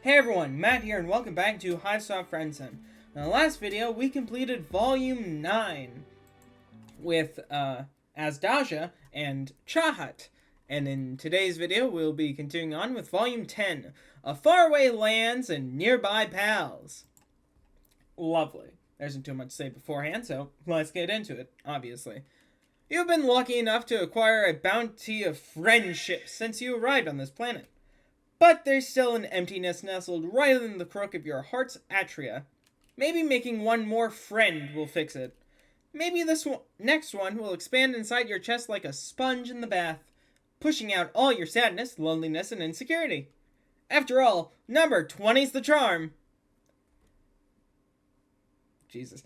Hey everyone, Matt here and welcome back to Hiveswap Friendsim. In the last video, we completed Volume 9 with Azdaja and Chahat. And in today's video, we'll be continuing on with Volume 10, of Faraway Lands and Nearby Pals. Lovely. There isn't too much to say beforehand, so let's get into it, obviously. You've been lucky enough to acquire a bounty of friendship since you arrived on this planet. But there's still an emptiness nestled right in the crook of your heart's atria. Maybe making one more friend will fix it. Maybe this next one will expand inside your chest like a sponge in the bath, pushing out all your sadness, loneliness, and insecurity. After all, number 20's the charm. Jesus.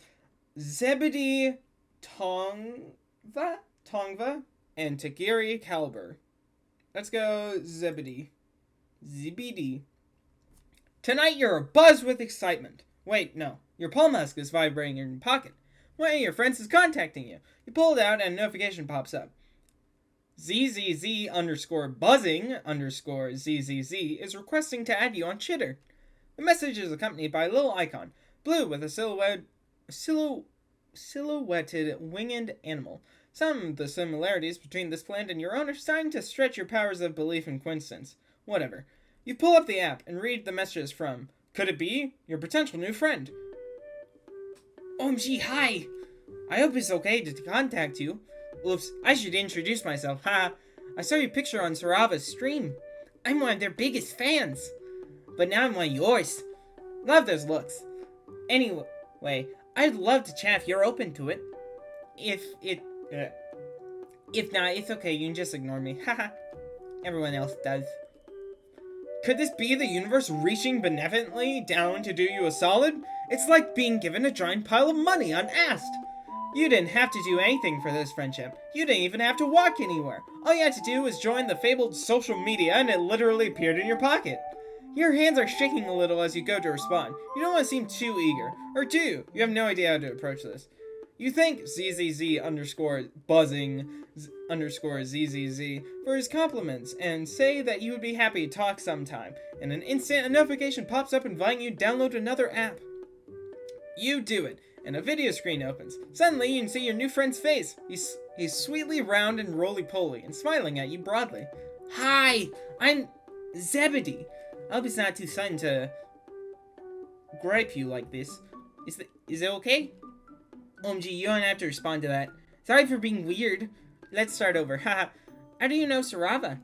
Zebede, 𝘭aws, and Tegiri caliber. Let's go Zebede. Zebede. Tonight you're abuzz with excitement. Wait, no. Your palm mask is vibrating in your pocket. One of your friends is contacting you. You pull it out and a notification pops up. 𝑧z_buzzing_zzz is requesting to add you on Chitter. The message is accompanied by a little icon, blue with a silhouetted winged animal. Some of the similarities between this plant and your own are starting to stretch your powers of belief in coincidence. Whatever. You pull up the app and read the messages from, could it be, your potential new friend. 𝘭aws, hi! I hope it's okay to contact you. Oops, I should introduce myself, haha. I saw your picture on 𝘭aws' stream. I'm one of their biggest fans. But now I'm one of yours. Love those looks. Anyway, I'd love to chat if you're open to it. If not, it's okay, you can just ignore me, haha. Everyone else does. Could this be the universe reaching benevolently down to do you a solid? It's like being given a giant pile of money unasked. You didn't have to do anything for this friendship. You didn't even have to walk anywhere. All you had to do was join the fabled social media and it literally appeared in your pocket. Your hands are shaking a little as you go to respond. You don't want to seem too eager. Or do you? You have no idea how to approach this. You thank 𝑧z_buzzing_zzz for his compliments and say that you would be happy to talk sometime. In an instant, a notification pops up inviting you to download another app. You do it, and a video screen opens. Suddenly, you can see your new friend's face. He's sweetly round and roly-poly and smiling at you broadly. Hi, I'm Zebede. I hope it's not too sudden to gripe you like this. Is it okay? 𝘭aws, you don't have to respond to that. Sorry for being weird. Let's start over. Haha. How do you know 𝘭aws?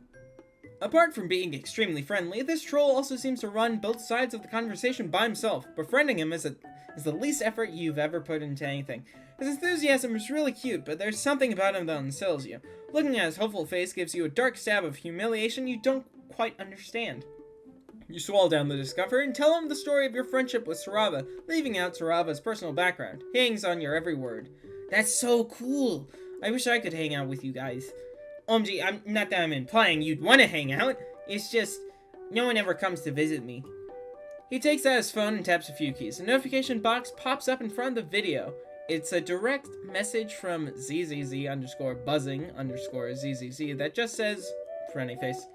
Apart from being extremely friendly, this troll also seems to run both sides of the conversation by himself. Befriending him is the least effort you've ever put into anything. His enthusiasm is really cute, but there's something about him that unsettles you. Looking at his hopeful face gives you a dark stab of humiliation you don't quite understand. You swallow down the discomfort and tell him the story of your friendship with 𝘭aws, leaving out 𝘭aws' personal background. He hangs on your every word. That's so cool. I wish I could hang out with you guys. 𝘭aws, not that I'm implying you'd want to hang out. It's just, no one ever comes to visit me. He takes out his phone and taps a few keys. A notification box pops up in front of the video. It's a direct message from 𝑧z_buzzing_zzz that just says, friendly face.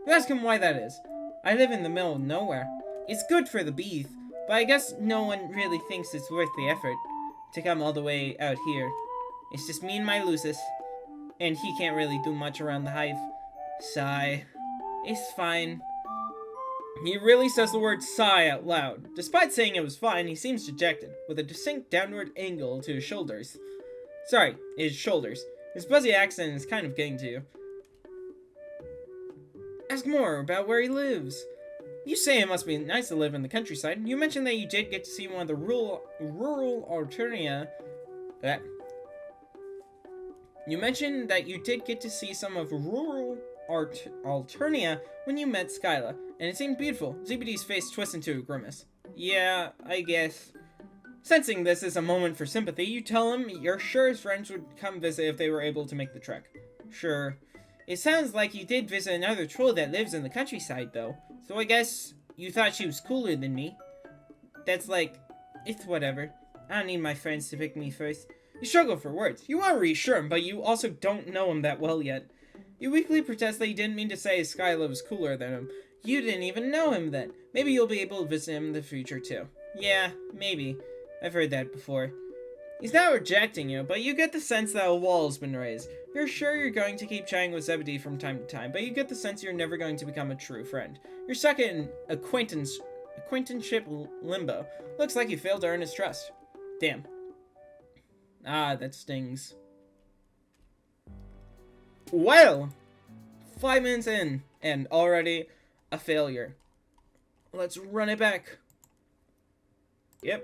You ask him why that is. I live in the middle of nowhere. It's good for the bees, but I guess no one really thinks it's worth the effort to come all the way out here. It's just me and my Lucis, and he can't really do much around the hive. Sigh. It's fine. He really says the word sigh out loud. Despite saying it was fine, he seems dejected, with a distinct downward angle to his shoulders. Sorry, his shoulders. His buzzy accent is kind of getting to you. Ask more about where he lives. You say it must be nice to live in the countryside. You mentioned that you did get to see one of the rural Alternia. You mentioned that you did get to see some of rural Alternia when you met Skyla, and it seemed beautiful. Zebede's face twists into a grimace. Yeah, I guess. Sensing this is a moment for sympathy, you tell him you're sure his friends would come visit if they were able to make the trek. Sure. It sounds like you did visit another troll that lives in the countryside, though. So I guess you thought she was cooler than me. That's like, it's whatever. I don't need my friends to pick me first. You struggle for words. You want to reassure him, but you also don't know him that well yet. You weakly protest that you didn't mean to say Skyla was cooler than him. You didn't even know him then. Maybe you'll be able to visit him in the future too. Yeah, maybe. I've heard that before. He's not rejecting you, but you get the sense that a wall has been raised. You're sure you're going to keep chatting with Zebede from time to time, but you get the sense you're never going to become a true friend. You're stuck in acquaintanceship limbo. Looks like you failed to earn his trust. Damn. Ah, that stings. Well, 5 minutes in, and already a failure. Let's run it back. Yep.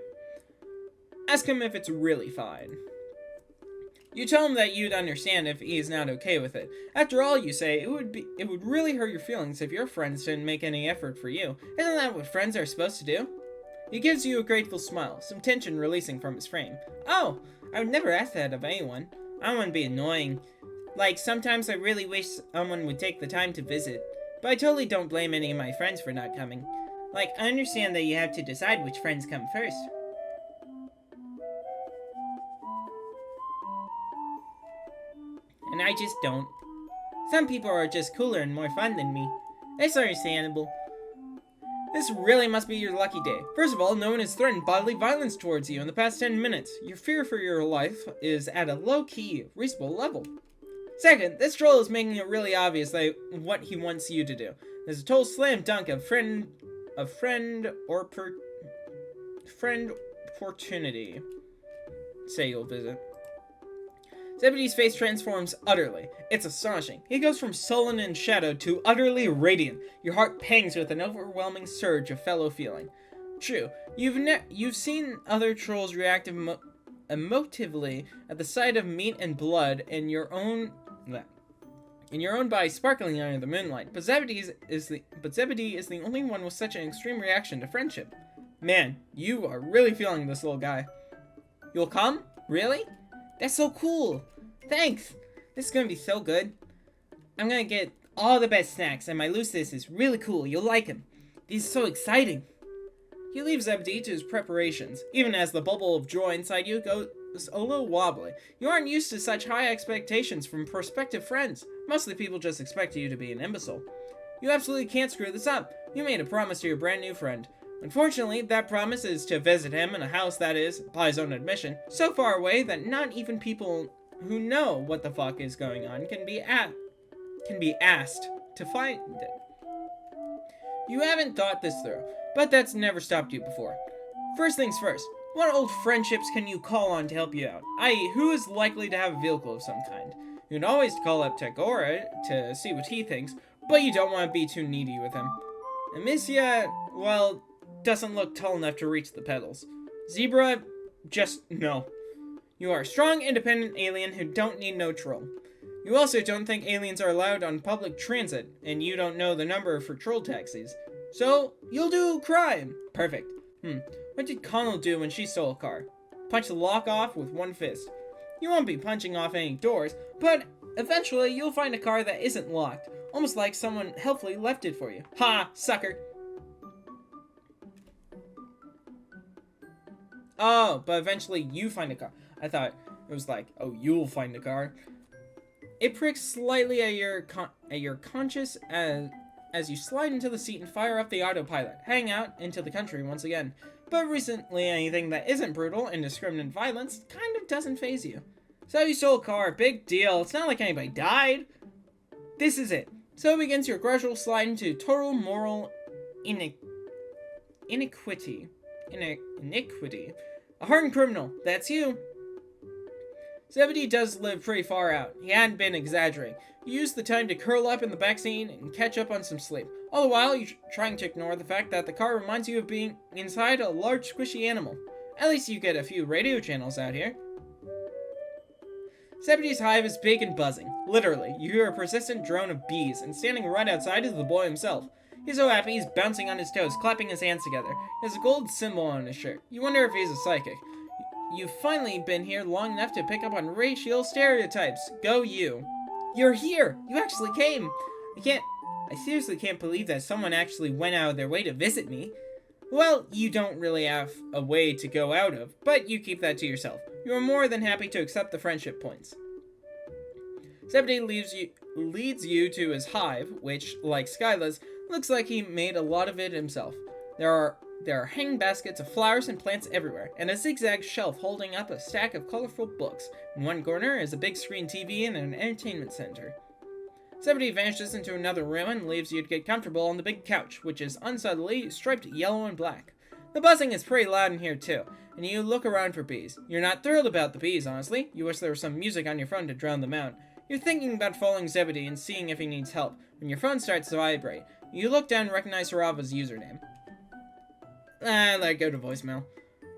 Ask him if it's really fine. You tell him that you'd understand if he is not okay with it. After all, you say, it would really hurt your feelings if your friends didn't make any effort for you. Isn't that what friends are supposed to do? He gives you a grateful smile, some tension releasing from his frame. Oh, I would never ask that of anyone. I don't want to be annoying. Like, sometimes I really wish someone would take the time to visit. But I totally don't blame any of my friends for not coming. Like, I understand that you have to decide which friends come first. And I just don't. Some people are just cooler and more fun than me. It's understandable. This really must be your lucky day. First of all, no one has threatened bodily violence towards you in the past 10 minutes. Your fear for your life is at a low-key, reasonable level. Second, this troll is making it really obvious that what he wants you to do. There's a total slam dunk of friend opportunity. Say you'll visit. Zebede's face transforms utterly. It's astonishing. He goes from sullen and shadowed to utterly radiant. Your heart pangs with an overwhelming surge of fellow feeling. True, you've seen other trolls react emotively at the sight of meat and blood in your own body sparkling under the moonlight. But Zebede is the only one with such an extreme reaction to friendship. Man, you are really feeling this little guy. You'll come? Really? That's so cool. Thanks. This is gonna be so good. I'm gonna get all the best snacks, and my loose is really cool. You'll like him. This is so exciting. He leaves Zebede to his preparations, even as the bubble of joy inside you goes a little wobbly. You aren't used to such high expectations from prospective friends. Mostly people just expect you to be an imbecile. You absolutely can't screw this up. You made a promise to your brand new friend. Unfortunately, that promise is to visit him in a house that is, by his own admission, so far away that not even people who know what the fuck is going on can be asked to find it. You haven't thought this through, but that's never stopped you before. First things first, what old friendships can you call on to help you out? I.e., who is likely to have a vehicle of some kind? You can always call up Tegiri to see what he thinks, but you don't want to be too needy with him. Amicia, well, doesn't look tall enough to reach the pedals. Zebra, just no. You are a strong, independent alien who don't need no troll. You also don't think aliens are allowed on public transit, and you don't know the number for troll taxis. So, you'll do crime. Perfect. What did Connell do when she stole a car? Punch the lock off with one fist. You won't be punching off any doors, but eventually you'll find a car that isn't locked. Almost like someone helpfully left it for you. Ha, sucker. Oh, but eventually you find a car. I thought it was like, oh, you'll find a car. It pricks slightly at your conscience as you slide into the seat and fire up the autopilot, heading out into the country once again. But recently, anything that isn't brutal, indiscriminate violence kind of doesn't faze you. So you stole a car, big deal. It's not like anybody died. This is it. So begins your gradual slide into total moral iniquity. A hardened criminal. That's you. Zebede does live pretty far out. He hadn't been exaggerating. You used the time to curl up in the backseat and catch up on some sleep. All the while, you're trying to ignore the fact that the car reminds you of being inside a large squishy animal. At least you get a few radio channels out here. Zebede's hive is big and buzzing. Literally, you hear a persistent drone of bees, and standing right outside is the boy himself. He's so happy he's bouncing on his toes, clapping his hands together. He has a gold symbol on his shirt. You wonder if he's a psychic. You've finally been here long enough to pick up on racial stereotypes. Go you. You're here! You actually came! I seriously can't believe that someone actually went out of their way to visit me. Well, you don't really have a way to go out of, but you keep that to yourself. You are more than happy to accept the friendship points. Zebede leads you to his hive, which, like Skyla's, Looks like he made a lot of it himself. There are hanging baskets of flowers and plants everywhere, and a zigzag shelf holding up a stack of colorful books. In one corner is a big screen TV and an entertainment center. Zebede vanishes into another room and leaves you to get comfortable on the big couch, which is unsubtly striped yellow and black. The buzzing is pretty loud in here too, and you look around for bees. You're not thrilled about the bees, honestly. You wish there was some music on your phone to drown them out. You're thinking about following Zebede and seeing if he needs help, when your phone starts to vibrate. You look down and recognize 𝘭aws' username. Let it go to voicemail.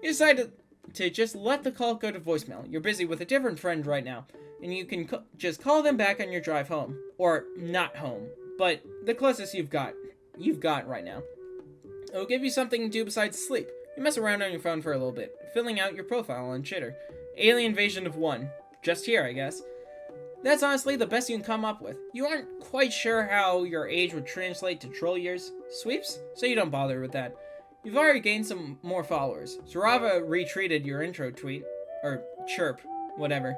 You decide to just let the call go to voicemail. You're busy with a different friend right now, and you can just call them back on your drive home. Or not home, but the closest you've got right now. It'll give you something to do besides sleep. You mess around on your phone for a little bit, filling out your profile on Chitter. Alien Invasion of 1. Just here, I guess. That's honestly the best you can come up with. You aren't quite sure how your age would translate to troll years. Sweeps? So you don't bother with that. You've already gained some more followers. 𝘭aws retweeted your intro tweet. Or chirp. Whatever.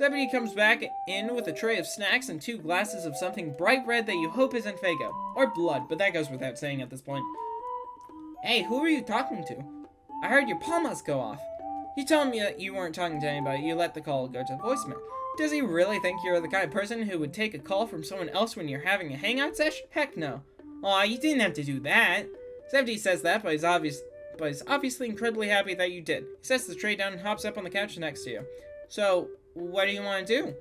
Zebede comes back in with a tray of snacks and 2 glasses of something bright red that you hope isn't 𝘭aws. Or blood, but that goes without saying at this point. Hey, who are you talking to? I heard your 𝘭aws go off. You told me that you weren't talking to anybody. You let the call go to voicemail. Does he really think you're the kind of person who would take a call from someone else when you're having a hangout sesh? Heck no. Aw, you didn't have to do that. Zebede says that, but he's obviously incredibly happy that you did. He sets the tray down and hops up on the couch next to you. So, what do you want to do?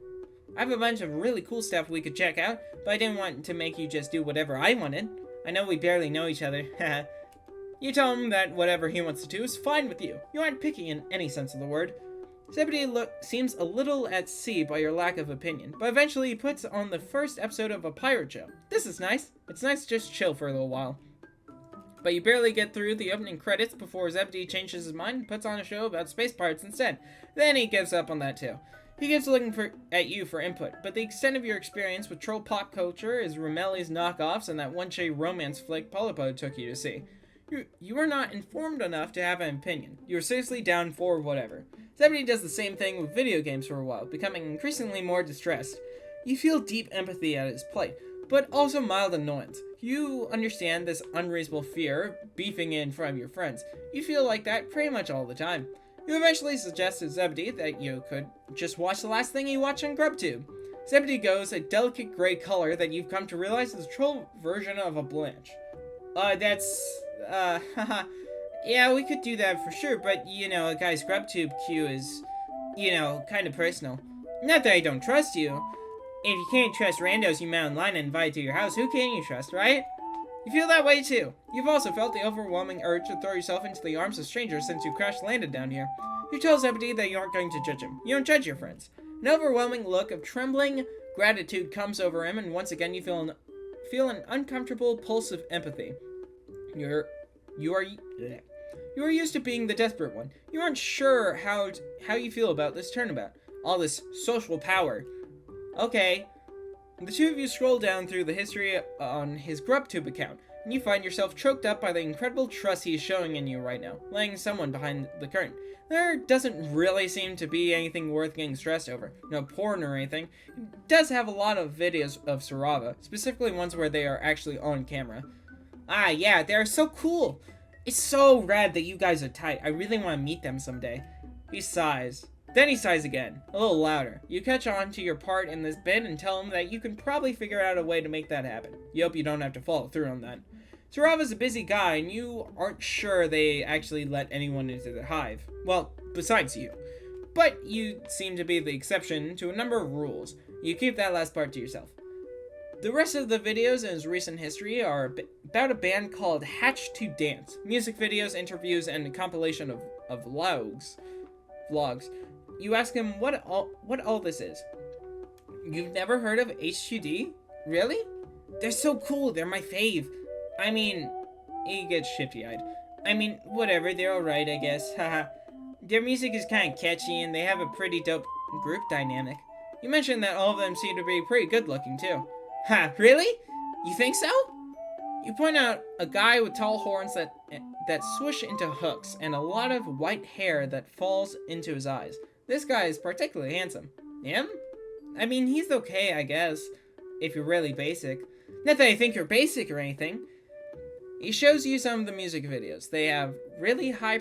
I have a bunch of really cool stuff we could check out, but I didn't want to make you just do whatever I wanted. I know we barely know each other. You tell him that whatever he wants to do is fine with you. You aren't picky in any sense of the word. Zebede seems a little at sea by your lack of opinion, but eventually he puts on the first episode of a pirate show. This is nice. It's nice to just chill for a little while. But you barely get through the opening credits before Zebede changes his mind and puts on a show about space pirates instead. Then he gives up on that too. He keeps looking at you for input, but the extent of your experience with troll pop culture is Romelli's knockoffs and that one-shade romance flick Polypo took you to see. You are not informed enough to have an opinion. You are seriously down for whatever. Zebede does the same thing with video games for a while, becoming increasingly more distressed. You feel deep empathy at his plight, but also mild annoyance. You understand this unreasonable fear beefing in front of your friends. You feel like that pretty much all the time. You eventually suggest to Zebede that you could just watch the last thing you watched on GrubTube. Zebede goes a delicate gray color that you've come to realize is a troll version of a Blanche. Yeah, we could do that for sure, but, you know, a guy's GrubTube queue is, you know, kind of personal. Not that I don't trust you. If you can't trust randos you met online and invite to your house, who can you trust, right? You feel that way too. You've also felt the overwhelming urge to throw yourself into the arms of strangers since you crash-landed down here. You tell Zebede that you aren't going to judge him. You don't judge your friends. An overwhelming look of trembling gratitude comes over him, and once again you feel an uncomfortable pulse of empathy. You are used to being the desperate one. You aren't sure how you feel about this turnabout. All this social power. Okay. The two of you scroll down through the history on his GrubTube account, and you find yourself choked up by the incredible trust he is showing in you right now, laying someone behind the curtain. There doesn't really seem to be anything worth getting stressed over. No porn or anything. It does have a lot of videos of 𝘭aws, specifically ones where they are actually on camera. Ah, yeah, they're so cool. It's so rad that you guys are tight. I really want to meet them someday. He sighs. Then he sighs again, a little louder. You catch on to your part in this bit and tell him that you can probably figure out a way to make that happen. You hope you don't have to follow through on that. 𝘭aws a busy guy, and you aren't sure they actually let anyone into the hive. Well, besides you. But you seem to be the exception to a number of rules. You keep that last part to yourself. The rest of the videos in his recent history are about a band called Hatch to Dance. Music videos, interviews, and a compilation of vlogs. You ask him what all this is. You've never heard of H2D? Really? They're so cool, they're my fave. I mean, he gets shifty-eyed. I mean, whatever, they're alright, I guess. Haha. Their music is kind of catchy, and they have a pretty dope group dynamic. You mentioned that all of them seem to be pretty good-looking, too. Ha, really? You think so? You point out a guy with tall horns that swoosh into hooks, and a lot of white hair that falls into his eyes. This guy is particularly handsome. Him? I mean, he's okay, I guess, if you're really basic. Not that I think you're basic or anything. He shows you some of the music videos. They have really high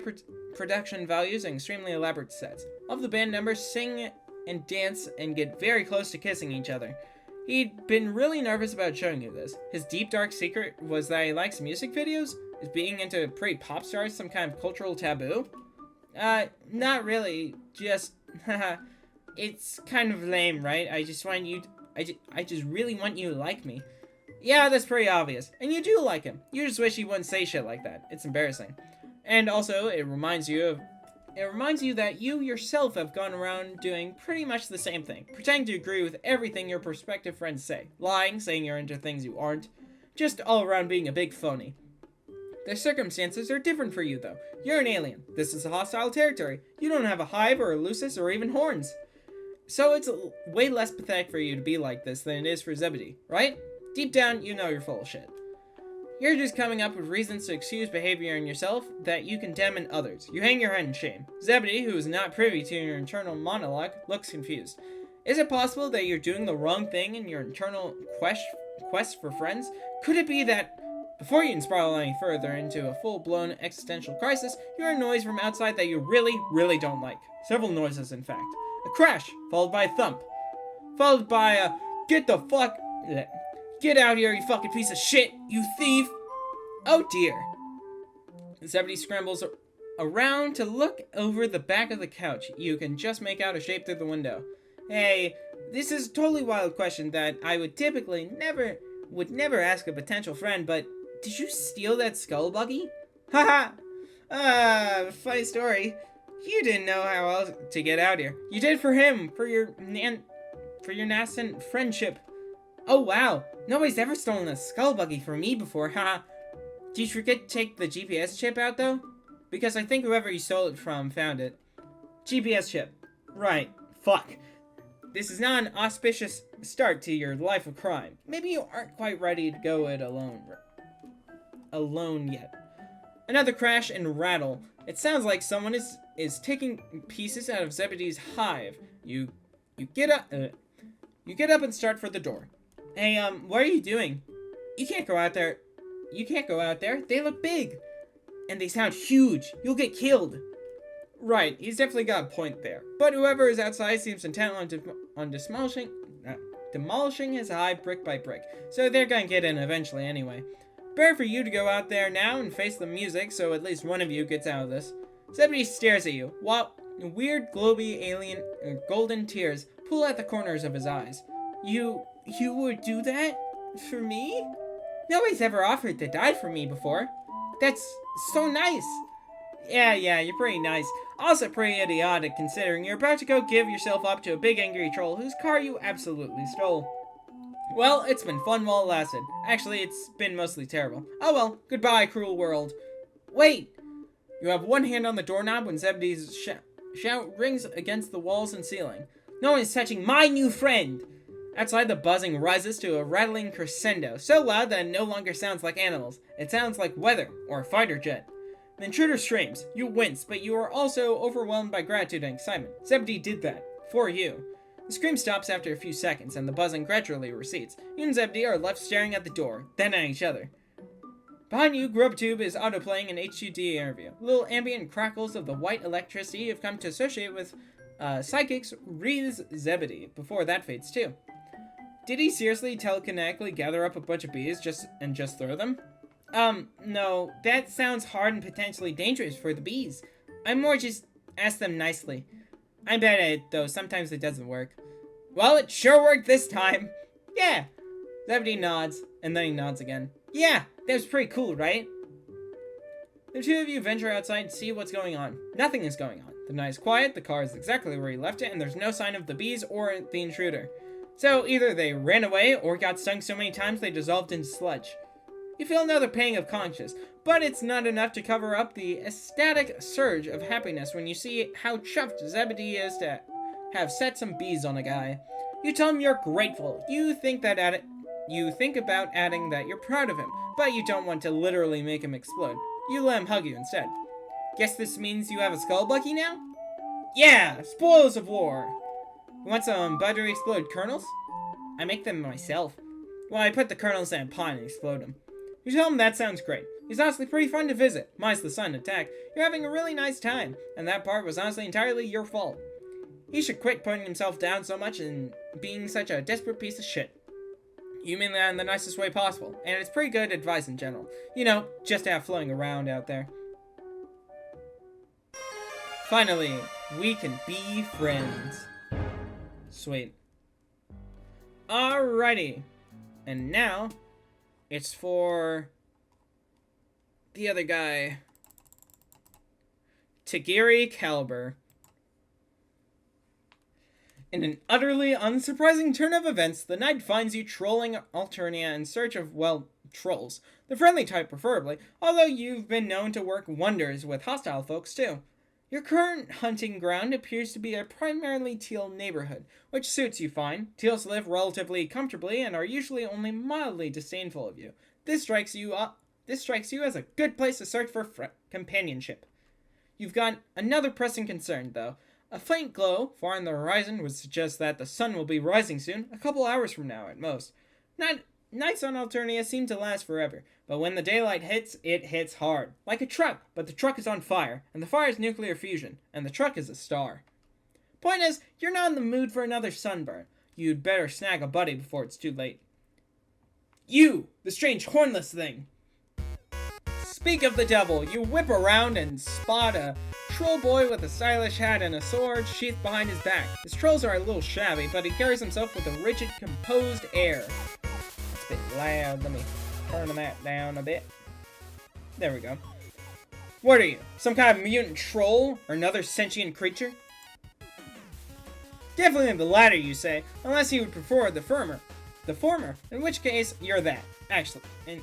production values and extremely elaborate sets. All of the band members sing and dance and get very close to kissing each other. He'd been really nervous about showing you this. His deep dark secret was that he likes music videos? Is being into pretty pop stars some kind of cultural taboo? Not really. Just, it's kind of lame, right? I just really want you to like me. Yeah, that's pretty obvious. And you do like him. You just wish he wouldn't say shit like that. It's embarrassing. And also, it reminds you that you yourself have gone around doing pretty much the same thing. Pretending to agree with everything your prospective friends say. Lying, saying you're into things you aren't. Just all around being a big phony. The circumstances are different for you, though. You're an alien. This is a hostile territory. You don't have a hive or a lucis or even horns. So it's way less pathetic for you to be like this than it is for Zebede, right? Deep down, you know you're full of shit. You're just coming up with reasons to excuse behavior in yourself that you condemn in others. You hang your head in shame. Zebede, who is not privy to your internal monologue, looks confused. Is it possible that you're doing the wrong thing in your internal quest for friends? Could it be that, before you can spiral any further into a full-blown existential crisis, you hear a noise from outside that you really, really don't like? Several noises, in fact. A crash, followed by a thump. Followed by a, Get out here, you fucking piece of shit, you thief! Oh dear. Zebede scrambles around to look over the back of the couch. You can just make out a shape through the window. Hey, this is a totally wild question that I would typically never ask a potential friend, but did you steal that skull buggy? Haha! Funny story. You didn't know how else to get out here. You did for him, for your nascent friendship. Oh wow, nobody's ever stolen a skull buggy from me before, haha. Did you forget to take the GPS chip out though? Because I think whoever you stole it from found it. GPS chip. Right, fuck. This is not an auspicious start to your life of crime. Maybe you aren't quite ready to go it alone yet. Another crash and rattle. It sounds like someone is taking pieces out of Zebede's hive. You get up and start for the door. Hey, what are you doing? You can't go out there. They look big. And they sound huge. You'll get killed. Right, he's definitely got a point there. But whoever is outside seems intent on demolishing his hive brick by brick. So they're gonna get in eventually anyway. Better for you to go out there now and face the music so at least one of you gets out of this. Zebede stares at you, while weird, globy, alien, golden tears pull at the corners of his eyes. You would do that? For me? Nobody's ever offered to die for me before. That's so nice. Yeah, you're pretty nice. Also pretty idiotic considering you're about to go give yourself up to a big angry troll whose car you absolutely stole. Well, it's been fun while it lasted. Actually, it's been mostly terrible. Oh well, goodbye, cruel world. Wait! You have one hand on the doorknob when Zebede's shout rings against the walls and ceiling. No one is touching my new friend! Outside, the buzzing rises to a rattling crescendo, so loud that it no longer sounds like animals. It sounds like weather, or a fighter jet. The intruder screams. You wince, but you are also overwhelmed by gratitude and excitement. Zebede did that. For you. The scream stops after a few seconds, and the buzzing gradually recedes. You and Zebede are left staring at the door, then at each other. Behind you, GrubTube is autoplaying an H2D interview. Little ambient crackles of the white electricity you have come to associate with psychics Ree's Zebede, before that fades too. Did he seriously telekinetically gather up a bunch of bees and just throw them? No, that sounds hard and potentially dangerous for the bees. I'm more just ask them nicely. I'm bad at it, though. Sometimes it doesn't work. Well, it sure worked this time. Yeah. Zebede nods, and then he nods again. Yeah, that was pretty cool, right? The two of you venture outside and see what's going on. Nothing is going on. The night is quiet, the car is exactly where you left it, and there's no sign of the bees or the intruder. So either they ran away or got stung so many times they dissolved into sludge. You feel another pang of conscience, but it's not enough to cover up the ecstatic surge of happiness when you see how chuffed Zebede is to have set some bees on a guy. You tell him you're grateful. You think about adding that you're proud of him, but you don't want to literally make him explode. You let him hug you instead. Guess this means you have a skull buggy now? Yeah! Spoils of war! You want some buttery exploded kernels? I make them myself. Well, I put the kernels in a pot and explode them. You tell him that sounds great. He's honestly pretty fun to visit, minus the sudden attack. You're having a really nice time, and that part was honestly entirely your fault. He should quit putting himself down so much and being such a desperate piece of shit. You mean that in the nicest way possible, and it's pretty good advice in general. You know, just to have floating around out there. Finally, we can be friends. Sweet. Alrighty. And now, it's for the other guy. Tegiri Caliber. In an utterly unsurprising turn of events, the knight finds you trolling Alternia in search of, well, trolls. The friendly type preferably, although you've been known to work wonders with hostile folks too. Your current hunting ground appears to be a primarily teal neighborhood, which suits you fine. Teals live relatively comfortably and are usually only mildly disdainful of you. This strikes you as a good place to search for companionship. You've got another pressing concern, though. A faint glow far on the horizon would suggest that the sun will be rising soon, a couple hours from now at most. Nights on Alternia seem to last forever, but when the daylight hits, it hits hard. Like a truck, but the truck is on fire, and the fire is nuclear fusion, and the truck is a star. Point is, you're not in the mood for another sunburn. You'd better snag a buddy before it's too late. You, the strange hornless thing! Speak of the devil, you whip around and spot a troll boy with a stylish hat and a sword sheathed behind his back. His trolls are a little shabby, but he carries himself with a rigid, composed air. It's a bit loud. Let me turn that down a bit. There we go. What are you? Some kind of mutant troll? Or another sentient creature? Definitely the latter, you say, unless you would prefer the former. The former, in which case you're that. Actually, in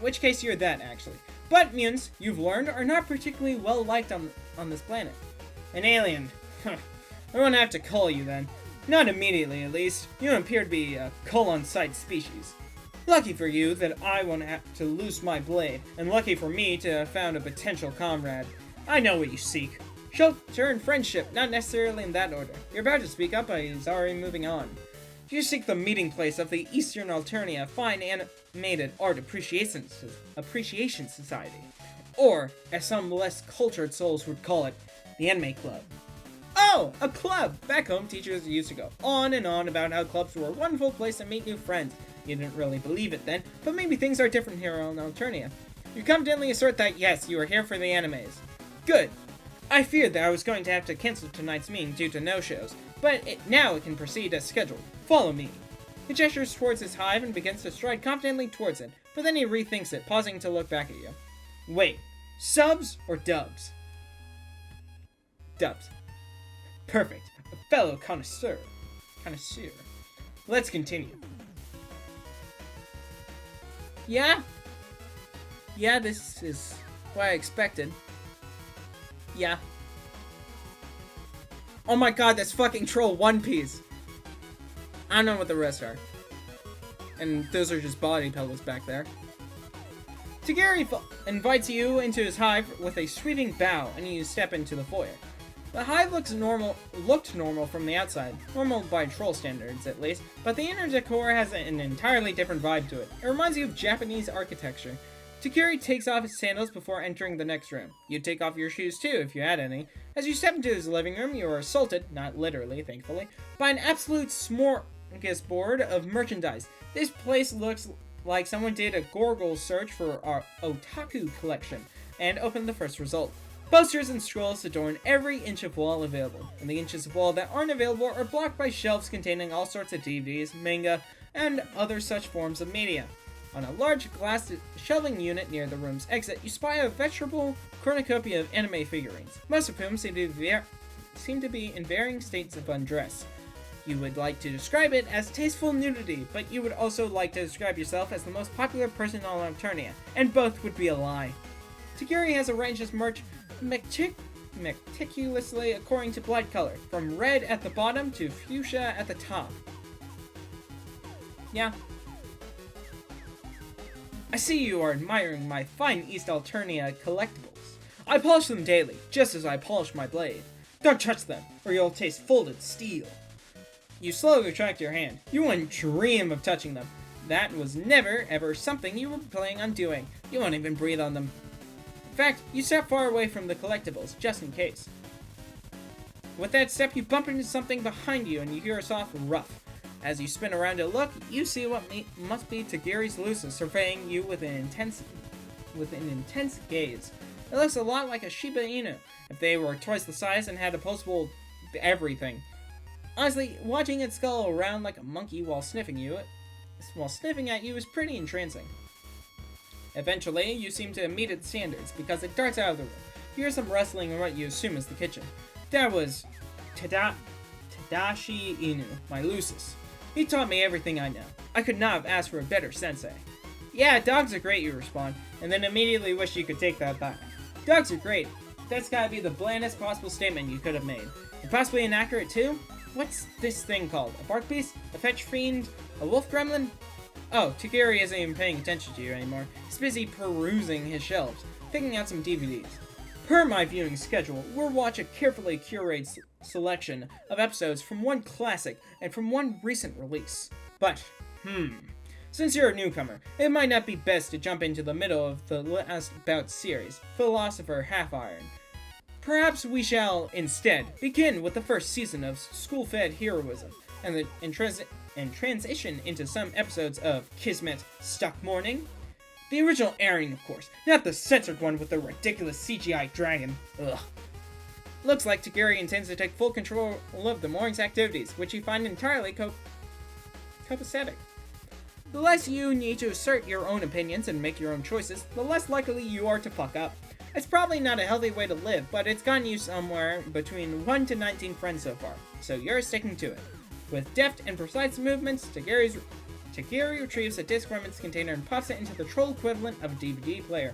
which case you're that, actually. But mutants, you've learned, are not particularly well liked on this planet. An alien. I won't have to cull you then. Not immediately, at least. You don't appear to be a cull-on-sight species. Lucky for you that I won't have to loose my blade, and lucky for me to have found a potential comrade. I know what you seek. Shelter and friendship, not necessarily in that order. You're about to speak up, but he's already moving on. You seek the meeting place of the Eastern Alternia Fine Animated Art Appreciation Society. Or, as some less cultured souls would call it, the Anime Club. Oh, a club! Back home, teachers used to go on and on about how clubs were a wonderful place to meet new friends. You didn't really believe it then, but maybe things are different here on Alternia. You confidently assert that yes, you are here for the animes. Good. I feared that I was going to have to cancel tonight's meeting due to no-shows, but now it can proceed as scheduled. Follow me. He gestures towards his hive and begins to stride confidently towards it, but then he rethinks it, pausing to look back at you. Wait, subs or dubs? Dubs. Perfect. A fellow connoisseur. Let's continue. Yeah? Yeah, this is what I expected. Yeah. Oh my god, that's fucking troll One Piece. I don't know what the rest are. And those are just body pillows back there. Tegiri invites you into his hive with a sweeping bow, and you step into the foyer. The hive looked normal from the outside, normal by troll standards at least, but the inner decor has an entirely different vibe to it. It reminds you of Japanese architecture. Tegiri takes off his sandals before entering the next room. You take off your shoes too, if you had any. As you step into his living room, you are assaulted, not literally, thankfully, by an absolute smorgasbord of merchandise. This place looks like someone did a Google search for our otaku collection, and opened the first result. Posters and scrolls adorn every inch of wall available, and the inches of wall that aren't available are blocked by shelves containing all sorts of DVDs, manga, and other such forms of media. On a large glass shelving unit near the room's exit, you spy a vegetable cornucopia of anime figurines, most of whom seem to be in varying states of undress. You would like to describe it as tasteful nudity, but you would also like to describe yourself as the most popular person on Alternia, and both would be a lie. Tegiri has arranged his merch meticulously according to blood color, from red at the bottom to fuchsia at the top. Yeah. I see you are admiring my fine East Alternia collectibles. I polish them daily, just as I polish my blade. Don't touch them, or you'll taste folded steel. You slowly retract your hand. You wouldn't dream of touching them. that was never, ever something you were planning on doing. You won't even breathe on them. In fact, you step far away from the collectibles, just in case. With that step, you bump into something behind you and you hear a soft rough. As you spin around to look, you see what must be Tegiri's Lucis surveying you with an intense gaze. It looks a lot like a Shiba Inu, if they were twice the size and had opposable everything. Honestly, watching it skull around like a monkey while sniffing at you is pretty entrancing. Eventually, you seem to meet its standards because it darts out of the room. You hear some rustling in what you assume is the kitchen. That was Tadashi Inu, my Lucis. He taught me everything I know. I could not have asked for a better sensei. Yeah, dogs are great, you respond, and then immediately wish you could take that back. Dogs are great. That's gotta be the blandest possible statement you could have made. And possibly inaccurate too? What's this thing called? A bark beast? A fetch fiend? A wolf gremlin? Oh, Tegiri isn't even paying attention to you anymore. He's busy perusing his shelves, picking out some DVDs. Per my viewing schedule, we'll watch a carefully curated selection of episodes from one classic and from one recent release. But, since you're a newcomer, it might not be best to jump into the middle of the last bout series, Philosopher Half-Iron. Perhaps we shall, instead, begin with the first season of School-Fed Heroism, and transition into some episodes of Kismet Stuck Morning. The original airing, of course, not the censored one with the ridiculous CGI dragon. Ugh. Looks like Tegiri intends to take full control of the morning's activities, which you find entirely copacetic. The less you need to assert your own opinions and make your own choices, the less likely you are to fuck up. It's probably not a healthy way to live, but it's gotten you somewhere between 1 to 19 friends so far, so you're sticking to it. With deft and precise movements, Tegiri retrieves a disc from its container and pops it into the troll equivalent of a DVD player.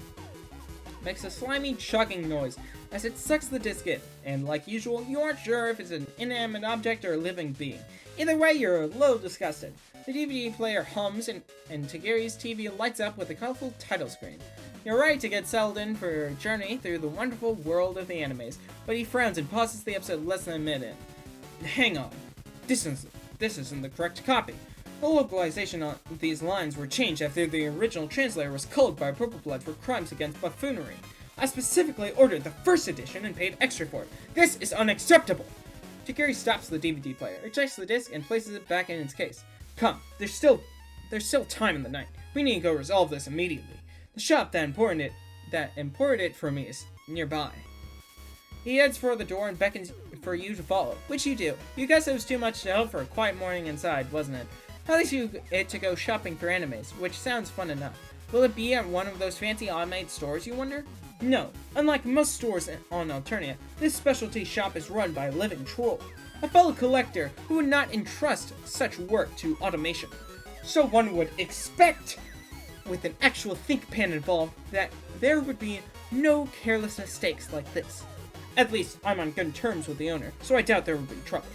Makes a slimy, chugging noise as it sucks the disc in, and like usual, you aren't sure if it's an inanimate object or a living being. Either way, you're a little disgusted. The DVD player hums, and Tegiri's TV lights up with a colorful title screen. You're ready to get settled in for your journey through the wonderful world of the animes, but he frowns and pauses the episode less than a minute. Hang on. This isn't the correct copy. The localization on these lines were changed after the original translator was culled by Purple Blood for crimes against buffoonery. I specifically ordered the first edition and paid extra for it. This is unacceptable! Tegiri stops the DVD player, ejects the disc, and places it back in its case. Come, there's still time in the night. We need to go resolve this immediately. The shop that imported it for me is nearby. He heads for the door and beckons for you to follow, which you do. You guess it was too much to hope for a quiet morning inside, wasn't it? How least you get to go shopping for animes, which sounds fun enough. Will it be at one of those fancy automated stores, you wonder? No. Unlike most stores on Alternia, this specialty shop is run by a living troll. A fellow collector who would not entrust such work to automation. So one would expect, with an actual think pan involved, that there would be no careless mistakes like this. At least, I'm on good terms with the owner, so I doubt there would be trouble.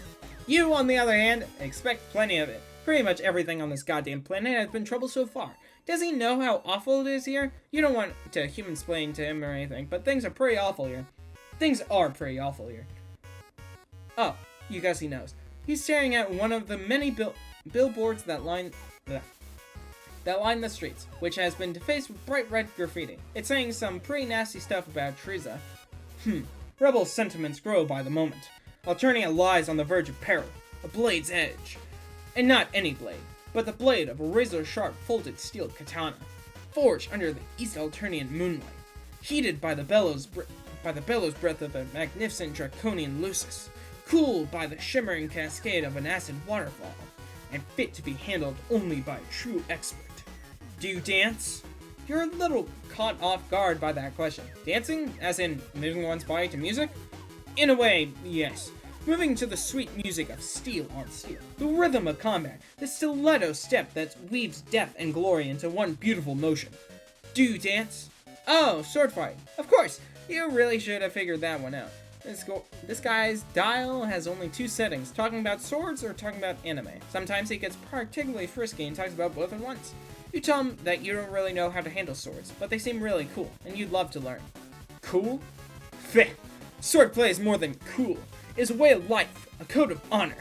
You, on the other hand, expect plenty of it. Pretty much everything on this goddamn planet has been trouble so far. Does he know how awful it is here? You don't want to human-splain to him or anything, but things are pretty awful here. Things are pretty awful here. Oh, you guess he knows. He's staring at one of the many billboards that line the streets, which has been defaced with bright red graffiti. It's saying some pretty nasty stuff about Teresa. Rebel sentiments grow by the moment. Alternia lies on the verge of peril, a blade's edge. And not any blade, but the blade of a razor-sharp folded steel katana, forged under the East Alternian moonlight, heated by the bellows breath of a magnificent draconian Lucis, cooled by the shimmering cascade of an acid waterfall, and fit to be handled only by a true expert. Do you dance? You're a little caught off guard by that question. Dancing? As in, moving one's body to music? In a way, yes. Moving to the sweet music of steel on steel, the rhythm of combat, the stiletto step that weaves death and glory into one beautiful motion. Do you dance? Oh, sword fighting. Of course, you really should have figured that one out. This guy's dial has only 2 settings, talking about swords or talking about anime. Sometimes he gets particularly frisky and talks about both at once. You tell him that you don't really know how to handle swords, but they seem really cool, and you'd love to learn. Cool? Feh! Swordplay is more than cool. Is a way of life, a code of honor.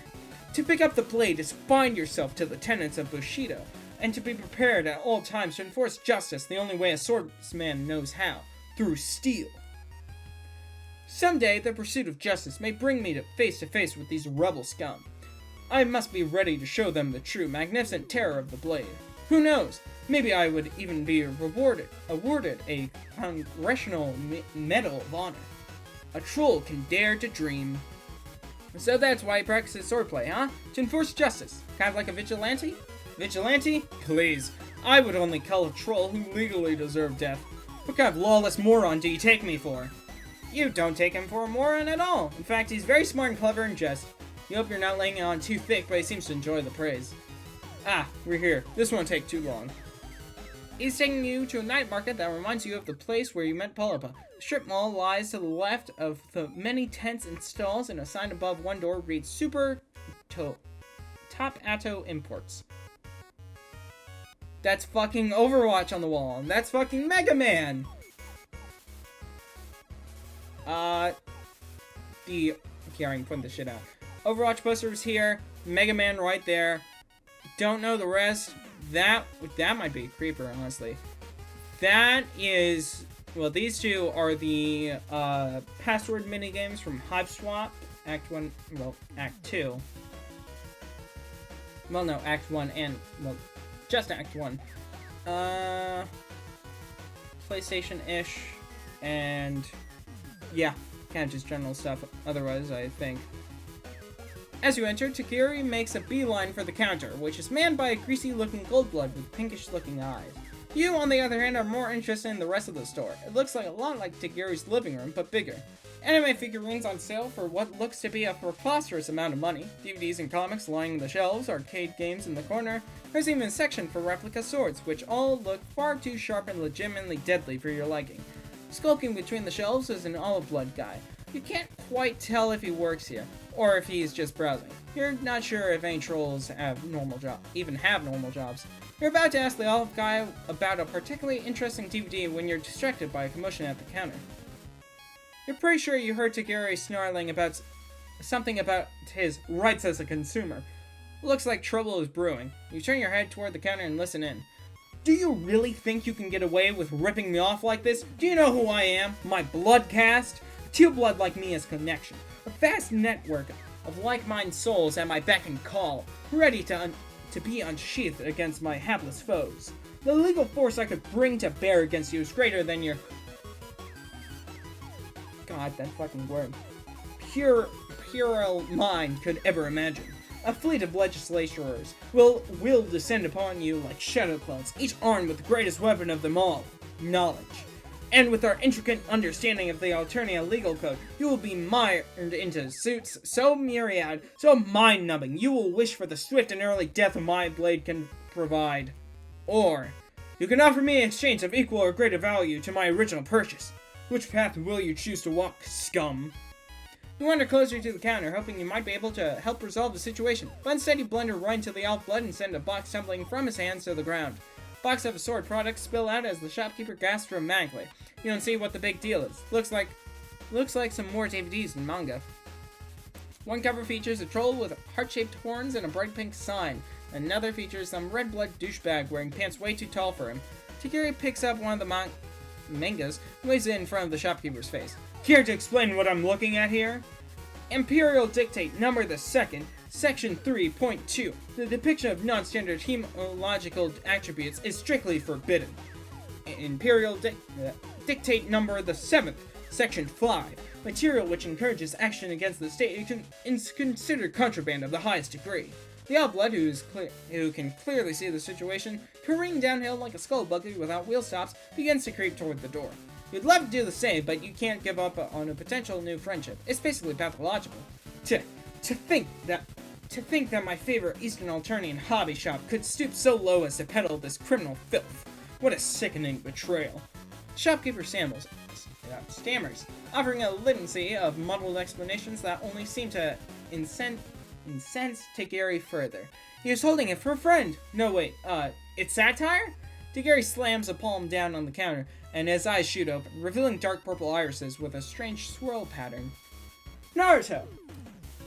To pick up the blade is to bind yourself to the tenets of Bushido, and to be prepared at all times to enforce justice the only way a swordsman knows how, through steel. Someday, the pursuit of justice may bring me to face with these rebel scum. I must be ready to show them the true, magnificent terror of the blade. Who knows? Maybe I would even be awarded a Congressional Medal of Honor. A troll can dare to dream. So that's why he practices swordplay, huh? To enforce justice. Kind of like a vigilante? Vigilante? Please. I would only cull a troll who legally deserved death. What kind of lawless moron do you take me for? You don't take him for a moron at all. In fact, he's very smart and clever in jest. You hope you're not laying it on too thick, but he seems to enjoy the praise. Ah, we're here. This won't take too long. He's taking you to a night market that reminds you of the place where you met 𝘭aws. The strip mall lies to the left of the many tents and stalls, and a sign above one door reads Super Top Atto Imports. That's fucking Overwatch on the wall, and that's fucking Mega Man! Okay, I can point this shit out. Overwatch poster was here, Mega Man right there. Don't know the rest. That might be a creeper, honestly. That is, well, these two are the password minigames from Hiveswap, Act 1, well, Act 2. Well, no, Act 1 and, well, just Act 1. PlayStation-ish, and yeah, kind of just general stuff otherwise, I think. As you enter, Tegiri makes a beeline for the counter, which is manned by a greasy-looking Goldblood with pinkish-looking eyes. You, on the other hand, are more interested in the rest of the store. It looks like a lot like Tegiri's living room, but bigger. Anime figurines on sale for what looks to be a preposterous amount of money. DVDs and comics lining the shelves, arcade games in the corner. There's even a section for replica swords, which all look far too sharp and legitimately deadly for your liking. Skulking between the shelves is an olive blood guy. You can't quite tell if he works here, or if he's just browsing. You're not sure if any trolls have normal jobs. You're about to ask the olive guy about a particularly interesting DVD when you're distracted by a commotion at the counter. You're pretty sure you heard Tegiri snarling about something about his rights as a consumer. Looks like trouble is brewing. You turn your head toward the counter and listen in. Do you really think you can get away with ripping me off like this? Do you know who I am? My blood caste? A teal blood like me has connection. A vast network of like-minded souls at my beck and call, ready to be unsheathed against my hapless foes. The legal force I could bring to bear against you is greater than your... God, that fucking word. Puerile mind could ever imagine. A fleet of legislators will descend upon you like shadow clouds, each armed with the greatest weapon of them all, knowledge. And with our intricate understanding of the Alternia legal code, you will be mired into suits so myriad, so mind-numbing, you will wish for the swift and early death my blade can provide. Or, you can offer me an exchange of equal or greater value to my original purchase. Which path will you choose to walk, scum? You wander closer to the counter, hoping you might be able to help resolve the situation, but instead you blunder right into the olive blood and send a box tumbling from his hands to the ground. Box of assorted products spill out as the shopkeeper gasps dramatically. You don't see what the big deal is. Looks like some more DVDs and manga. One cover features a troll with heart-shaped horns and a bright pink sign. Another features some red-blood douchebag wearing pants way too tall for him. Tegiri picks up one of the mangas and lays it in front of the shopkeeper's face. Care to explain what I'm looking at here? Imperial Dictate Number the 2nd, Section 3.2. The depiction of non-standard hemological attributes is strictly forbidden. Imperial Dictate Number the 7th, Section 5. Material which encourages action against the state is considered contraband of the highest degree. The Outblood, who can clearly see the situation, careening downhill like a skull buggy without wheel stops, begins to creep toward the door. You'd love to do the same, but you can't give up on a potential new friendship. It's basically pathological. To think that my favorite Eastern Alternian hobby shop could stoop so low as to peddle this criminal filth. What a sickening betrayal. Shopkeeper stammers, offering a litany of muddled explanations that only seem to incense Tegiri further. He was holding it for a friend. No, wait, it's satire? Tegiri slams a palm down on the counter, and his eyes shoot open, revealing dark purple irises with a strange swirl pattern. Naruto!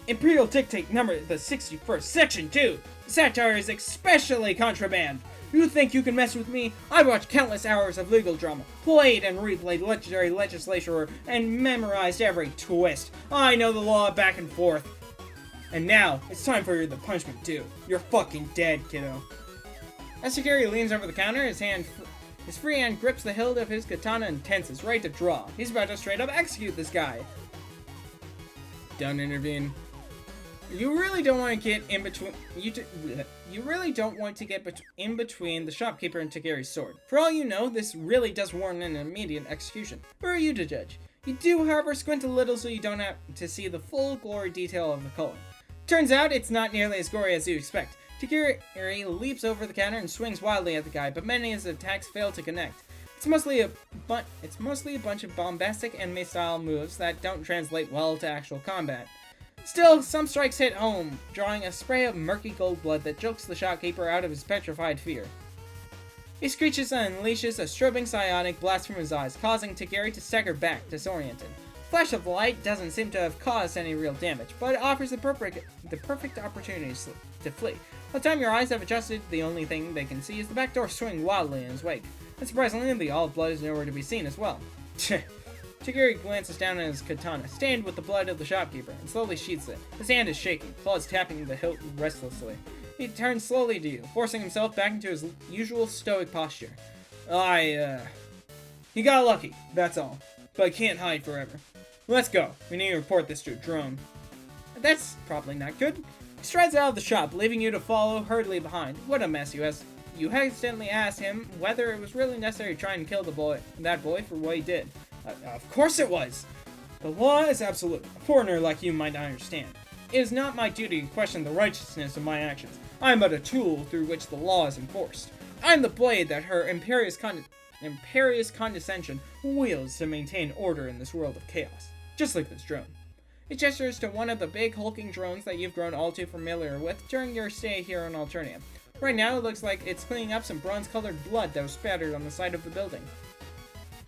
Imperial Dictate Number the 61st, Section 2! Satire is especially contraband! You think you can mess with me? I've watched countless hours of legal drama, played and replayed legendary legislature, and memorized every twist. I know the law back and forth. And now, it's time for the punishment due. You're fucking dead, kiddo. As Tegiri leans over the counter, his free hand grips the hilt of his katana and tenses, ready to draw. He's about to straight up execute this guy. Don't intervene. You really don't want to get in between. You really don't want to get in between the shopkeeper and Tegiri's sword. For all you know, this really does warrant an immediate execution. Who are you to judge? You do, however, squint a little so you don't have to see the full glory detail of the culling. Turns out it's not nearly as gory as you expect. Tegiri leaps over the counter and swings wildly at the guy, but many of his attacks fail to connect. It's mostly a bunch of bombastic anime-style moves that don't translate well to actual combat. Still, some strikes hit home, drawing a spray of murky gold blood that jolts the shopkeeper out of his petrified fear. He screeches and unleashes a strobing psionic blast from his eyes, causing Tegiri to stagger back, disoriented. Flash of light doesn't seem to have caused any real damage, but it offers the perfect opportunity to flee. By the time your eyes have adjusted, the only thing they can see is the back door swing wildly in his wake. Unsurprisingly, the olive blood is nowhere to be seen as well. Tegiri glances down at his katana, stained with the blood of the shopkeeper, and slowly sheaths it. His hand is shaking, claws tapping the hilt restlessly. He turns slowly to you, forcing himself back into his usual stoic posture. You got lucky, that's all. But I can't hide forever. Let's go. We need to report this to a drone. That's probably not good. He strides out of the shop, leaving you to follow hurriedly behind. What a mess, You hesitantly asked him whether it was really necessary to try and kill that boy for what he did. Of course it was! The law is absolute. A foreigner like you might not understand. It is not my duty to question the righteousness of my actions. I am but a tool through which the law is enforced. I am the blade that her imperious condescension wields to maintain order in this world of chaos. Just like this drone. It gestures to one of the big hulking drones that you've grown all too familiar with during your stay here on Alternia. Right now it looks like it's cleaning up some bronze-colored blood that was spattered on the side of the building.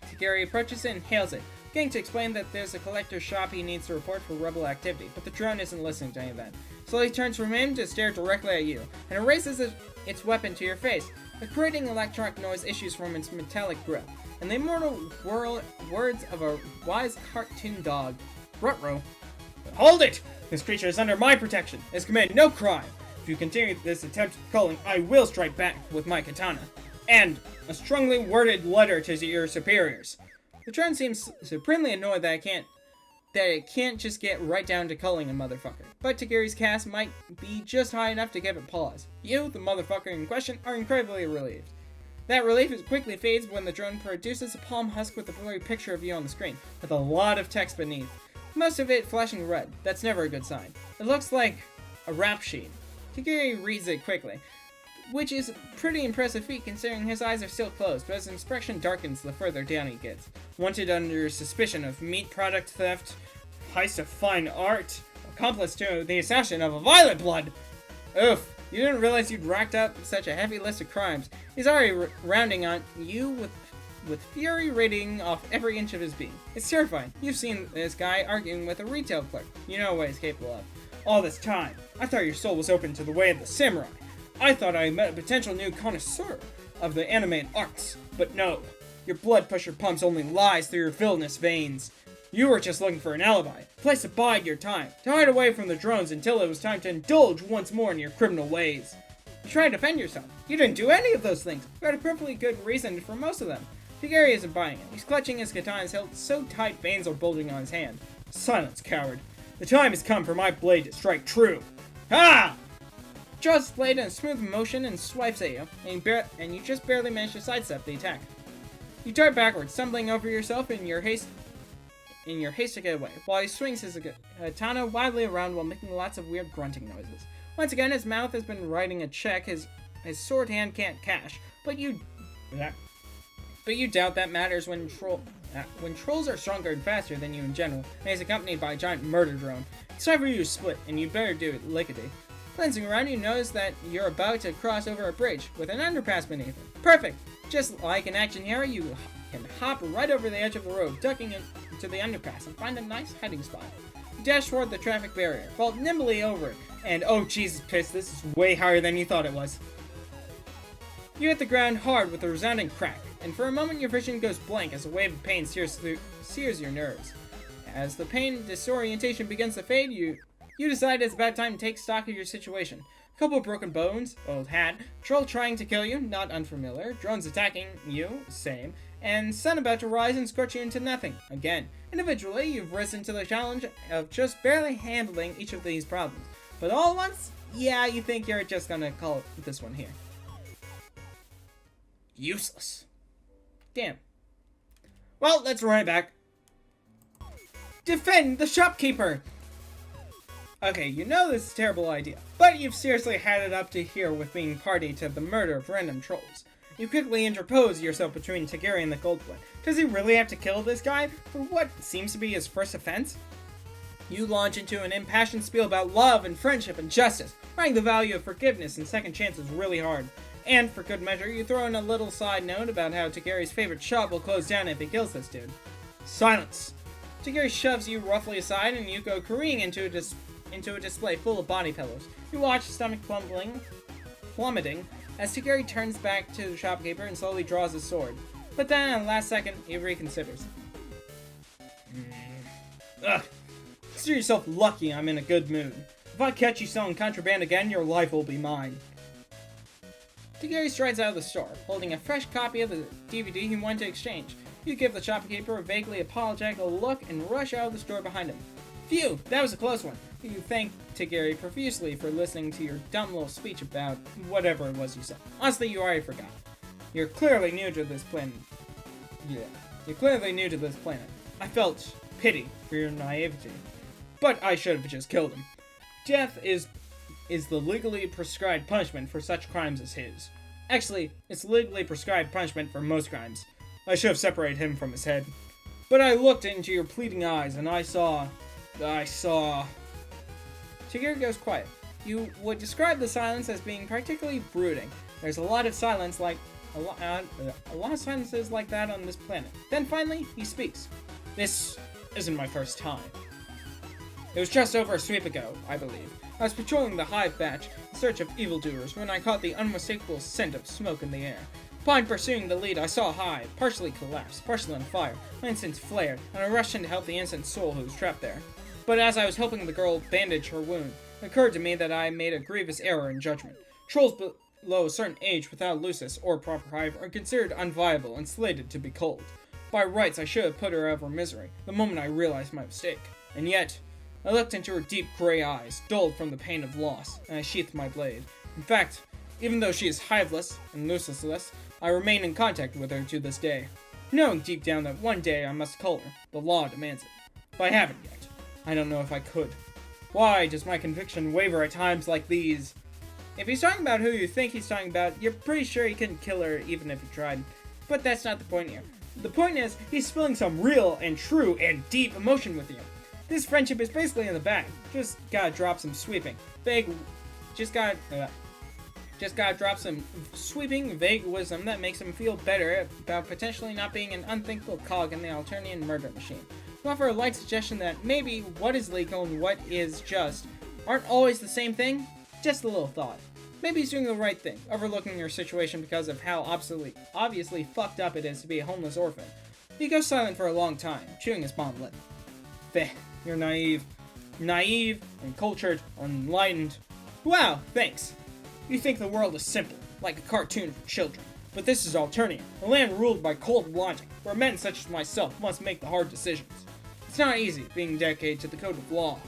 Tegiri approaches it and hails it, getting to explain that there's a collector's shop he needs to report for rebel activity, but the drone isn't listening to any of that. Slowly turns from him to stare directly at you, and it raises its weapon to your face. A grating electronic noise issues from its metallic grip, and the immortal words of a wise cartoon dog. Ruh-roh. Hold it! This creature is under my protection. It has committed no crime. If you continue this attempt at culling, I will strike back with my katana. And a strongly worded letter to your superiors. The drone seems supremely annoyed that it can't just get right down to culling a motherfucker. But Tegiri's cast might be just high enough to give it pause. You, the motherfucker in question, are incredibly relieved. That relief quickly fades when the drone produces a palm husk with a blurry picture of you on the screen, with a lot of text beneath. Most of it flashing red. That's never a good sign. It looks like a rap sheet. Tegiri reads it quickly, which is a pretty impressive feat considering his eyes are still closed, but his expression darkens the further down he gets. Wanted under suspicion of meat product theft, heist of fine art, accomplice to the assassin of a violet blood. Oof, you didn't realize you'd racked up such a heavy list of crimes. He's already rounding on you with fury radiating off every inch of his being. It's terrifying. You've seen this guy arguing with a retail clerk. You know what he's capable of. All this time, I thought your soul was open to the way of the samurai. I thought I met a potential new connoisseur of the anime arts. But no, your blood pusher pumps only lies through your villainous veins. You were just looking for an alibi, a place to bide your time, to hide away from the drones until it was time to indulge once more in your criminal ways. You tried to defend yourself. You didn't do any of those things. You had a perfectly good reason for most of them. Tegiri isn't buying it. He's clutching his katana's hilt so tight veins are bulging on his hand. Silence, coward. The time has come for my blade to strike true. Ha! Draws his blade in a smooth motion and swipes at you, and you just barely manage to sidestep the attack. You dart backwards, stumbling over yourself in your haste to get away, while he swings his katana wildly around while making lots of weird grunting noises. Once again, his mouth has been writing a check his sword hand can't cash, but you doubt that matters when trolls are stronger and faster than you in general, and he's accompanied by a giant murder drone. It's time for you to split, and you better do it lickety. Glancing around, you notice that you're about to cross over a bridge with an underpass beneath it. Perfect! Just like an action hero, you can hop right over the edge of the road, ducking into the underpass and find a nice hiding spot. You dash toward the traffic barrier, vault nimbly over it, and oh Jesus piss, this is way higher than you thought it was. You hit the ground hard with a resounding crack, and for a moment your vision goes blank as a wave of pain sears your nerves. As the pain disorientation begins to fade, you decide it's about time to take stock of your situation. A couple of broken bones, old hat, troll trying to kill you, not unfamiliar, drones attacking you, same, and sun about to rise and scorch you into nothing, again. Individually, you've risen to the challenge of just barely handling each of these problems. But all at once, yeah, you think you're just gonna call it this one here. Useless. Damn. Well, let's run it back. Defend the shopkeeper! Okay, you know this is a terrible idea, but you've seriously had it up to here with being party to the murder of random trolls. You quickly interpose yourself between Tegiri and the Goldblade. Does he really have to kill this guy for what seems to be his first offense? You launch into an impassioned spiel about love and friendship and justice, writing the value of forgiveness and second chances really hard. And for good measure, you throw in a little side note about how Tegiri's favorite shop will close down if he kills this dude. Silence! Tegiri shoves you roughly aside and you go careening into a display full of body pillows. You watch, stomach plummeting, as Tegiri turns back to the shopkeeper and slowly draws his sword. But then, at the last second, he reconsiders. Ugh. Consider yourself lucky I'm in a good mood. If I catch you selling contraband again, your life will be mine. Tegiri strides out of the store, holding a fresh copy of the DVD he wanted to exchange. You give the shopkeeper a vaguely apologetic look and rush out of the store behind him. Phew, that was a close one. You thank Tegiri profusely for listening to your dumb little speech about whatever it was you said. Honestly, you already forgot. You're clearly new to this planet. I felt pity for your naivety. But I should have just killed him. Death is the legally prescribed punishment for such crimes as his. Actually, it's legally prescribed punishment for most crimes. I should have separated him from his head. But I looked into your pleading eyes and I saw... Tegiri goes quiet. You would describe the silence as being particularly brooding. There's a lot of silence like... a lot of silences like that on this planet. Then finally, he speaks. This isn't my first time. It was just over a sweep ago, I believe. I was patrolling the Hive batch in search of evildoers when I caught the unmistakable scent of smoke in the air. Upon pursuing the lead, I saw Hive, partially collapsed, partially on fire. My incense flared, and I rushed in to help the innocent soul who was trapped there. But as I was helping the girl bandage her wound, it occurred to me that I made a grievous error in judgment. Trolls below a certain age without lucis or proper hive are considered unviable and slated to be culled. By rights, I should have put her out of her misery the moment I realized my mistake. And yet, I looked into her deep gray eyes, dulled from the pain of loss, and I sheathed my blade. In fact, even though she is hiveless and lucisless, I remain in contact with her to this day, knowing deep down that one day I must cull her. The law demands it. But I haven't yet. I don't know if I could. Why does my conviction waver at times like these? If he's talking about who you think he's talking about, you're pretty sure he couldn't kill her even if he tried. But that's not the point here. The point is, he's spilling some real and true and deep emotion with you. This friendship is basically in the bag. Just gotta drop some sweeping, vague wisdom that makes him feel better about potentially not being an unthinkable cog in the Alternian murder machine. You offer a light suggestion that maybe what is legal and what is just aren't always the same thing. Just a little thought. Maybe he's doing the right thing, overlooking your situation because of how obviously fucked up it is to be a homeless orphan. He goes silent for a long time, chewing his bottom lip. Feh, you're naive. Naive, uncultured, unenlightened. Wow, thanks. You think the world is simple, like a cartoon for children. But this is Alternia, a land ruled by cold logic, where men such as myself must make the hard decisions. It's not easy being dedicated to the code of law.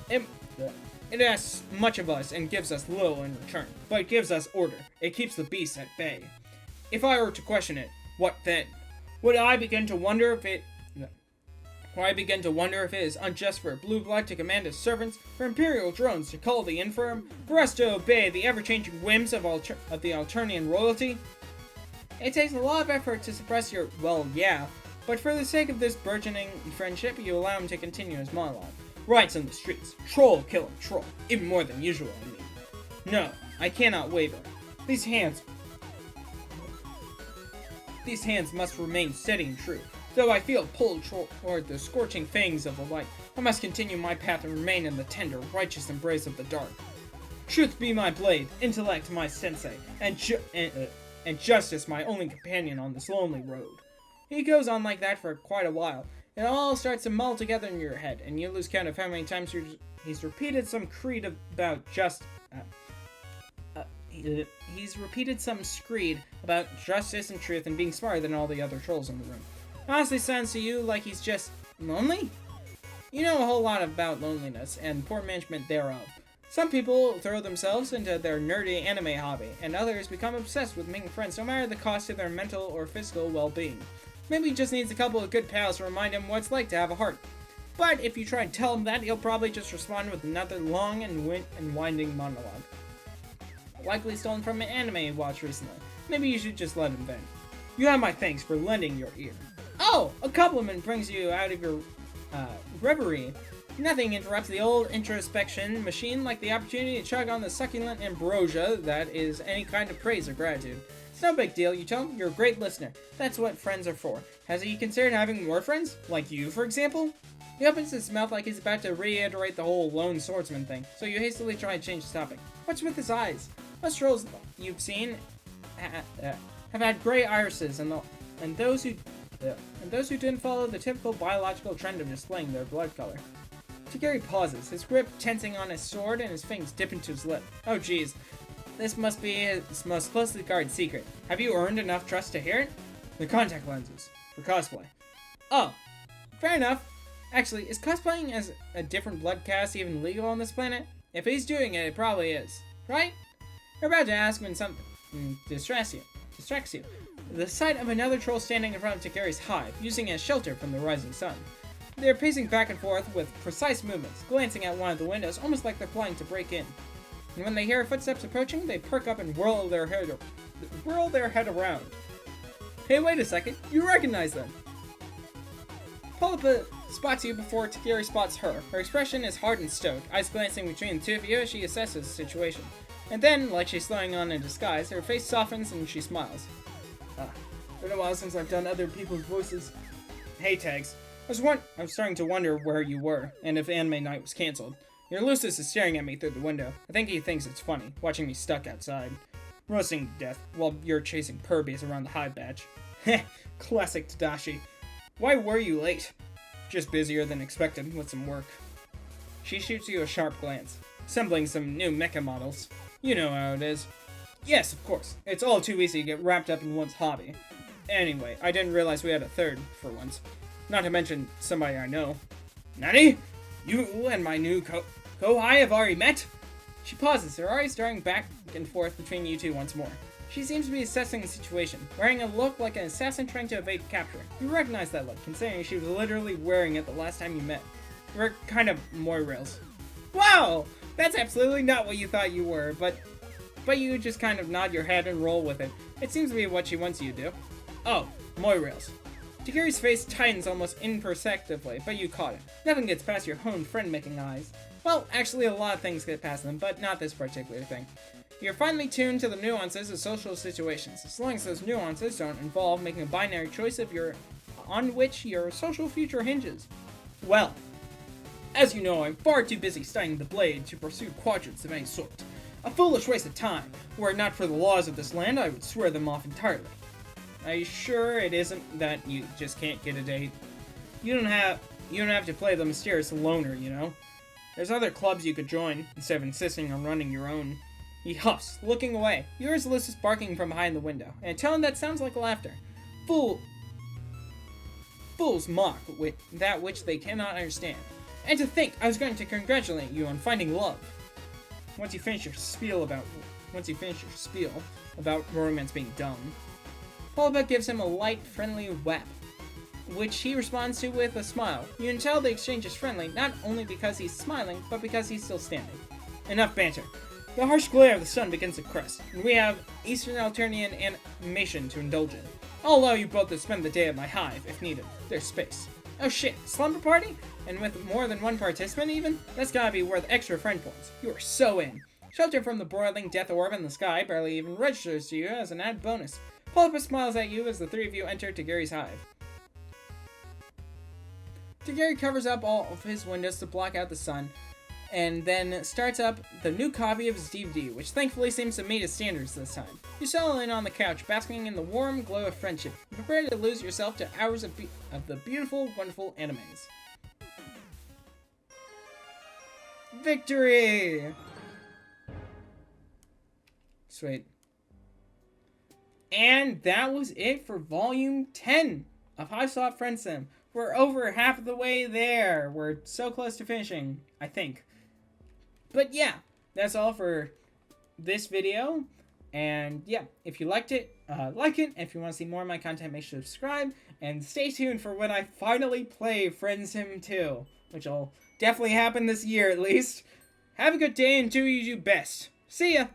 It asks much of us and gives us little in return, but it gives us order. It keeps the beasts at bay. If I were to question it, what then? Would I begin to wonder if it is unjust for blue blood to command his servants, for imperial drones to cull the infirm, for us to obey the ever-changing whims of the Alternian royalty? It takes a lot of effort to suppress your, well, yeah, but for the sake of this burgeoning friendship, you allow him to continue his monologue. Riots in the streets, troll killing troll, even more than usual, I mean. No, I cannot waver. These hands must remain steady and true. Though I feel pulled toward the scorching fangs of the light, I must continue my path and remain in the tender, righteous embrace of the dark. Truth be my blade, intellect my sensei, and and justice my only companion on this lonely road. He goes on like that for quite a while. It all starts to mull together in your head, and you lose count of how many times he's repeated some creed about he's repeated some screed about justice and truth and being smarter than all the other trolls in the room. It honestly sounds to you like he's just lonely? You know a whole lot about loneliness and poor management thereof. Some people throw themselves into their nerdy anime hobby, and others become obsessed with making friends no matter the cost to their mental or physical well-being. Maybe he just needs a couple of good pals to remind him what it's like to have a heart. But if you try to tell him that, he'll probably just respond with another long and winding monologue. Likely stolen from an anime he watched recently. Maybe you should just let him vent. You have my thanks for lending your ear. Oh, a compliment brings you out of your reverie. Nothing interrupts the old introspection machine like the opportunity to chug on the succulent ambrosia that is any kind of praise or gratitude. It's no big deal, you tell him. You're a great listener. That's what friends are for. Has he considered having more friends? Like you, for example? He opens his mouth like he's about to reiterate the whole lone swordsman thing, so you hastily try to change the topic. What's with his eyes? Most trolls you've seen have had gray irises, and those who didn't follow the typical biological trend of displaying their blood color. Tegiri pauses, his grip tensing on his sword and his fingers dip into his lip. Oh geez, this must be his most closely guarded secret. Have you earned enough trust to hear it? The contact lenses, for cosplay. Oh, fair enough. Actually, is cosplaying as a different blood caste even legal on this planet? If he's doing it, it probably is, right? You're about to ask when something distracts you. The sight of another troll standing in front of Tegiri's hive, using it as shelter from the rising sun. They're pacing back and forth with precise movements, glancing at one of the windows, almost like they're planning to break in. And when they hear footsteps approaching, they perk up and whirl their head around. Hey, wait a second, you recognize them! Polypa spots you before Tegiri spots her. Her expression is hard and stoic, eyes glancing between the two of you as she assesses the situation. And then, like she's throwing on a disguise, her face softens and she smiles. It's been a while since I've done other people's voices. Hey, Tags. I was starting to wonder where you were, and if anime night was cancelled. Your Lucis is staring at me through the window. I think he thinks it's funny, watching me stuck outside, roasting to death, while you're chasing Purbies around the hive badge. Heh, classic Tadashi. Why were you late? Just busier than expected, with some work. She shoots you a sharp glance, assembling some new mecha models. You know how it is. Yes, of course. It's all too easy to get wrapped up in one's hobby. Anyway, I didn't realize we had a third, for once. Not to mention somebody I know. Nani? You and my new 𝘭aws have already met? She pauses, her eyes darting back and forth between you two once more. She seems to be assessing the situation, wearing a look like an assassin trying to evade capture. You recognize that look, considering she was literally wearing it the last time you met. We're kind of 𝘭aws. Wow! That's absolutely not what you thought you were, but you just kind of nod your head and roll with it. It seems to be what she wants you to do. Oh, 𝘭aws. Tegiri's face tightens almost imperceptibly, but you caught it. Nothing gets past your honed friend-making eyes. Well, actually a lot of things get past them, but not this particular thing. You're finely tuned to the nuances of social situations, as long as those nuances don't involve making a binary choice on which your social future hinges. Well, as you know, I'm far too busy studying the blade to pursue quadrants of any sort. A foolish waste of time. Were it not for the laws of this land, I would swear them off entirely. Are you sure it isn't that you just can't get a date? You don't have to play the mysterious loner, you know? There's other clubs you could join, instead of insisting on running your own. He huffs, looking away. You hear Lucis barking from behind the window, and a tone that sounds like laughter. Fools mock with that which they cannot understand. And to think, I was going to congratulate you on finding love. Once you finish your spiel about romance being dumb. Polypa gives him a light, friendly whap, which he responds to with a smile. You can tell the exchange is friendly, not only because he's smiling, but because he's still standing. Enough banter. The harsh glare of the sun begins to crest, and we have Eastern Alternian animation to indulge in. I'll allow you both to spend the day at my hive, if needed. There's space. Oh shit, slumber party? And with more than one participant even? That's gotta be worth extra friend points. You are so in. Shelter from the broiling death orb in the sky barely even registers to you as an added bonus. Polypa smiles at you as the three of you enter Tegiri's hive. Tegiri covers up all of his windows to block out the sun, and then starts up the new copy of Zebede, which thankfully seems to meet its standards this time. You settle in on the couch, basking in the warm glow of friendship, and prepare to lose yourself to hours of the beautiful, wonderful animes. Victory! Sweet. And that was it for Volume 10 of Hiveswap Friendsim. We're over half of the way there. We're so close to finishing, I think. But yeah, that's all for this video. And yeah, if you liked it, like it. And if you want to see more of my content, make sure to subscribe. And stay tuned for when I finally play Friendsim 2, which will definitely happen this year at least. Have a good day and do your best. See ya!